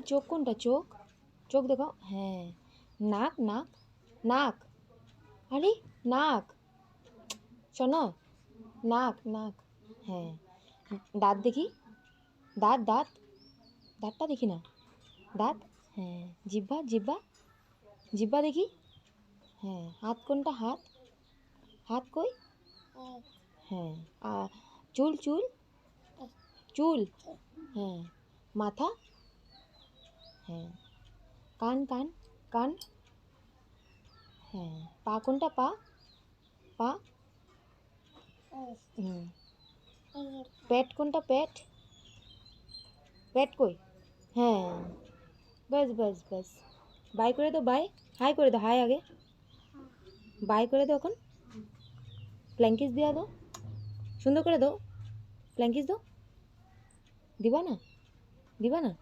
চোখ কোনটা? চোখ, চোখ দেখাও। হ্যাঁ। নাক, নাক, নাক। আরে নাক, শোনো, নাক, নাক। হ্যাঁ। দাঁত দেখি, দাঁত, দাঁত, দাঁতটা দেখি না। দাঁত। হ্যাঁ। জিহ্বা, জিহ্বা, জিহ্বা দেখি। হ্যাঁ। হাত কোনটা? হাত, হাত কই? হ্যাঁ। চুল, চুল, চুল। হ্যাঁ। মাথা। হ্যাঁ। কান, কান, কান। হ্যাঁ। পা কোনটা? পা, পা। হুম। পেট কোনটা? পেট, পেট কই? হ্যাঁ। বাস বাস বাস। বাই করে দাও, বাই। হাই করে দাও, হাই আগে। বাই করে দাও এখন। প্ল্যাঙ্কিস দিয়া দাও, সুন্দর করে দাও। প্ল্যাঙ্কিস দাও। দিবা না? দিবা না?